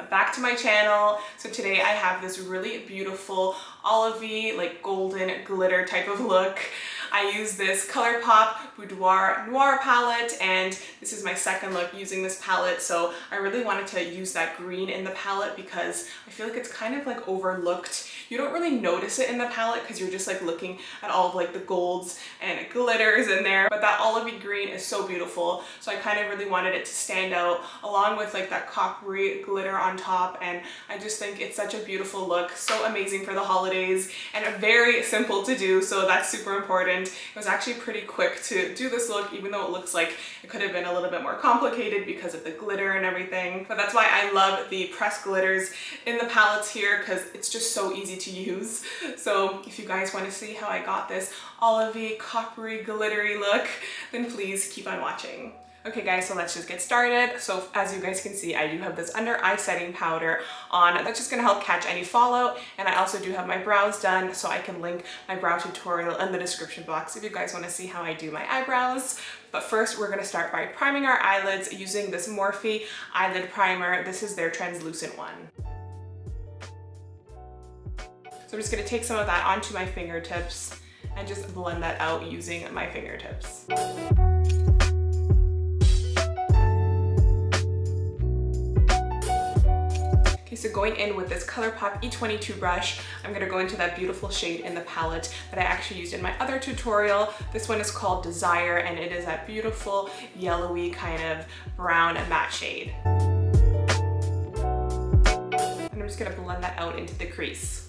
back to my channel. So today I have this really beautiful olivey, like golden glitter type of look. I use this ColourPop Boudoir Noir Palette, and this is my second look using this palette, so I really wanted to use that green in the palette because I feel like it's kind of like overlooked. You don't really notice it in the palette because you're just like looking at all of like the golds and glitters in there, but that olivey green is so beautiful, so I kind of really wanted it to stand out along with like that coppery glitter on top, and I just think it's such a beautiful look, so amazing for the holidays and very simple to do, so that's super important. It was actually pretty quick to do this look, even though it looks like it could have been a little bit more complicated because of the glitter and everything, but that's why I love the pressed glitters in the palettes here because it's just so easy to use. So if you guys want to see how I got this olivey, coppery, glittery look, then please keep on watching. Okay guys, so let's just get started. So as you guys can see, I do have this under eye setting powder on. That's just gonna help catch any fallout. And I also do have my brows done, so I can link my brow tutorial in the description box if you guys wanna see how I do my eyebrows. But first, we're gonna start by priming our eyelids using this Morphe eyelid primer. This is their translucent one. So I'm just gonna take some of that onto my fingertips and just blend that out using my fingertips. Okay, so going in with this ColourPop E22 brush, I'm gonna go into that beautiful shade in the palette that I actually used in my other tutorial. This one is called Desire, and it is that beautiful yellowy kind of brown matte shade. And I'm just gonna blend that out into the crease.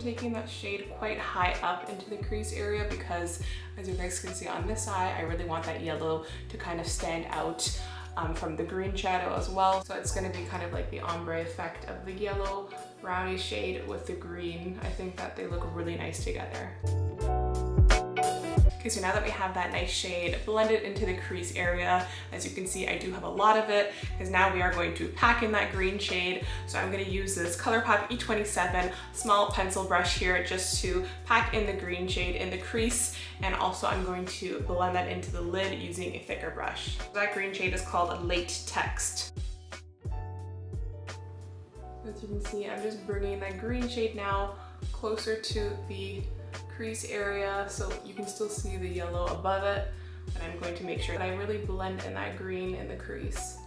Taking that shade quite high up into the crease area because, as you guys can see on this eye, I really want that yellow to kind of stand out from the green shadow as well. So it's going to be kind of like the ombre effect of the yellow browny shade with the green. I think that they look really nice together. Okay, so now that we have that nice shade blended into the crease area, as you can see, I do have a lot of it because now we are going to pack in that green shade. So I'm going to use this ColourPop E27 small pencil brush here just to pack in the green shade in the crease, and also I'm going to blend that into the lid using a thicker brush. That green shade is called Late Text. As you can see, I'm just bringing that green shade now closer to the crease area so you can still see the yellow above it, and I'm going to make sure that I really blend in that green in the crease.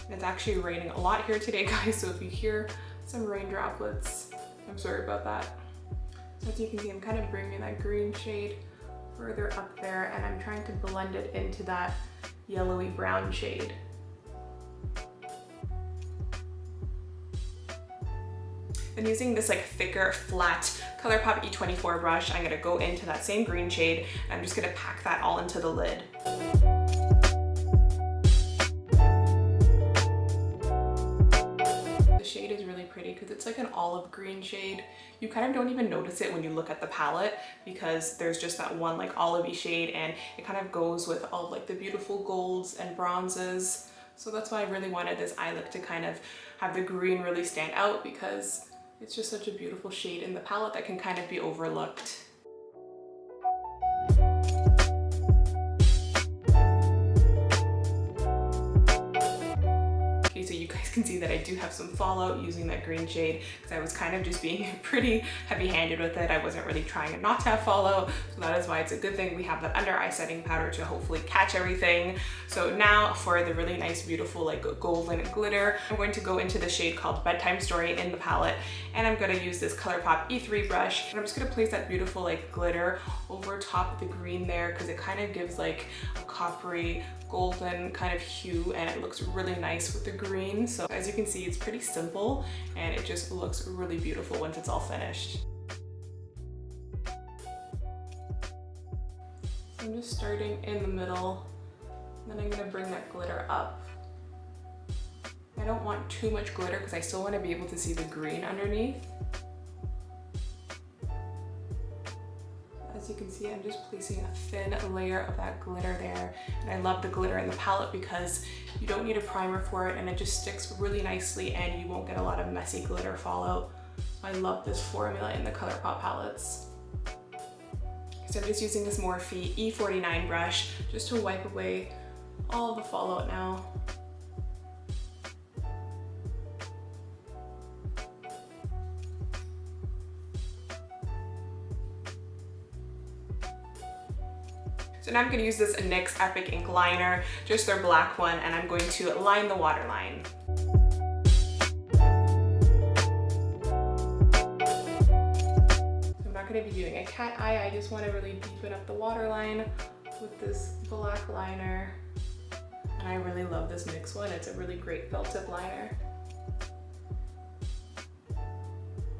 And it's actually raining a lot here today, guys, so if you hear some rain droplets, I'm sorry about that. So as you can see, I'm kind of bringing that green shade further up there, and I'm trying to blend it into that yellowy brown shade. And using this like thicker, flat ColourPop E24 brush, I'm gonna go into that same green shade, and I'm just gonna pack that all into the lid. The shade is really pretty because it's like an olive green shade. You kind of don't even notice it when you look at the palette because there's just that one like olivey shade, and it kind of goes with all like the beautiful golds and bronzes. So that's why I really wanted this eye look to kind of have the green really stand out, because it's just such a beautiful shade in the palette that can kind of be overlooked. Okay, so you guys can see that I do have some fallout using that green shade because I was kind of just being pretty heavy-handed with it. I wasn't really trying not to have fallout, so that is why it's a good thing we have that under eye setting powder to hopefully catch everything. So now for the really nice, beautiful like golden glitter, I'm going to go into the shade called Bedtime Story in the palette, and I'm going to use this ColourPop E3 brush, and I'm just going to place that beautiful like glitter over top of the green there because it kind of gives like a coppery golden kind of hue, and it looks really nice with the green. So as you can see, it's pretty simple and it just looks really beautiful once it's all finished. So I'm just starting in the middle, and then I'm going to bring that glitter up. I don't want too much glitter because I still want to be able to see the green underneath. As you can see, I'm just placing a thin layer of that glitter there. And I love the glitter in the palette because you don't need a primer for it, and it just sticks really nicely and you won't get a lot of messy glitter fallout. I love this formula in the ColourPop palettes. So I'm just using this Morphe E49 brush just to wipe away all the fallout now. So now I'm going to use this NYX Epic Ink liner, just their black one, and I'm going to line the waterline. I'm not going to be doing a cat eye, I just want to really deepen up the waterline with this black liner. And I really love this NYX one, it's a really great felt tip liner.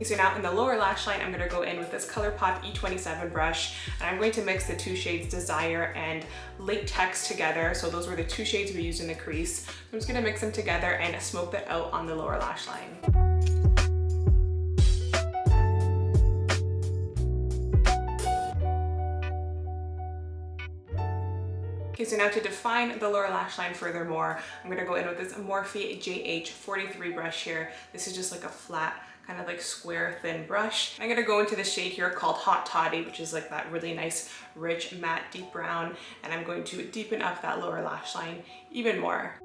So now in the lower lash line, I'm going to go in with this ColourPop E27 brush, and I'm going to mix the two shades Desire and Latex together. So those were the two shades we used in the crease. So I'm just going to mix them together and smoke that out on the lower lash line. Okay, so now to define the lower lash line furthermore, I'm going to go in with this MORPHE JH43 brush here. This is just like a flat, kind of like square thin brush. I'm gonna go into the shade here called Hot Toddy, which is like that really nice, rich, matte, deep brown. And I'm going to deepen up that lower lash line even more.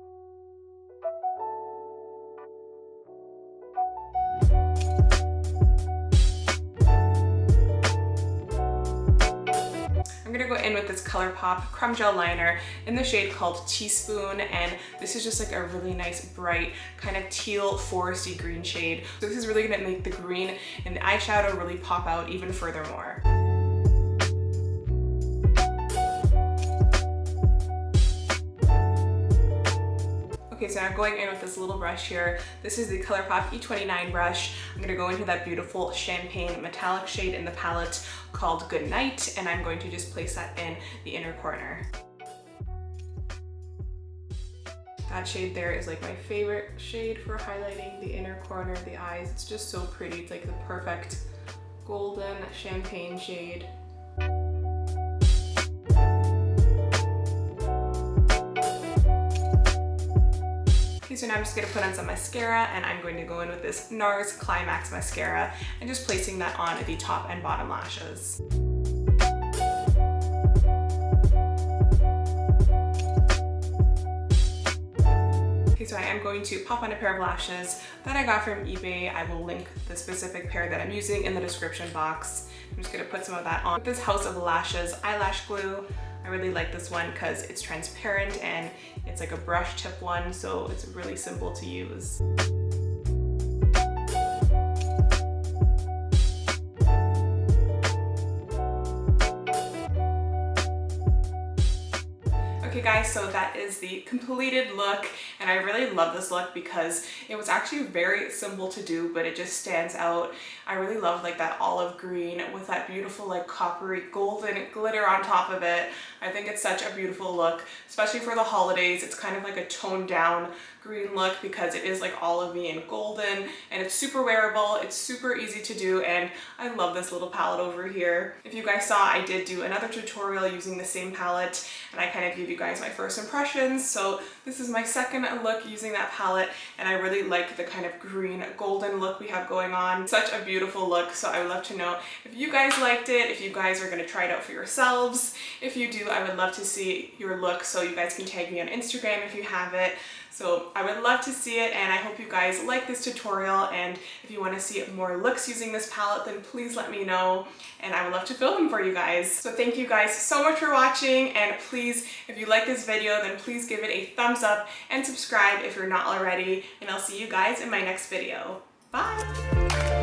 I'm gonna go in with this ColourPop Creme Gel liner in the shade called Teaspoon, and this is just like a really nice, bright, kind of teal foresty green shade. So this is really gonna make the green in the eyeshadow really pop out even furthermore. Okay, so I'm going in with this little brush here. This is the ColourPop E29 brush. I'm gonna go into that beautiful champagne metallic shade in the palette called Good Night, and I'm going to just place that in the inner corner. That shade there is like my favorite shade for highlighting the inner corner of the eyes. It's just so pretty. It's like the perfect golden champagne shade. Okay, so now I'm just gonna put on some mascara, and I'm going to go in with this NARS Climax mascara and just placing that on the top and bottom lashes. Okay, so I am going to pop on a pair of lashes that I got from eBay. I will link the specific pair that I'm using in the description box. I'm just gonna put some of that on with this House of Lashes eyelash glue. I really like this one because it's transparent and it's like a brush tip one, so it's really simple to use. Okay guys, so that is the completed look, and I really love this look because it was actually very simple to do, but it just stands out. I really love like that olive green with that beautiful like coppery golden glitter on top of it. I think it's such a beautiful look, especially for the holidays. It's kind of like a toned down green look because it is like olivey and golden, and it's super wearable, it's super easy to do, and I love this little palette over here. If you guys saw, I did do another tutorial using the same palette, and I kind of gave you guys my first impressions. So this is my second look using that palette, and I really like the kind of green golden look we have going on. Such a beautiful look, so I would love to know if you guys liked it, if you guys are going to try it out for yourselves. If you do, I would love to see your look, so you guys can tag me on Instagram if you have it. So I would love to see it, and I hope you guys like this tutorial, and if you want to see more looks using this palette, then please let me know, and I would love to film them for you guys. So thank you guys so much for watching, and please, if you like this video, then please give it a thumbs up and subscribe if you're not already, and I'll see you guys in my next video. Bye!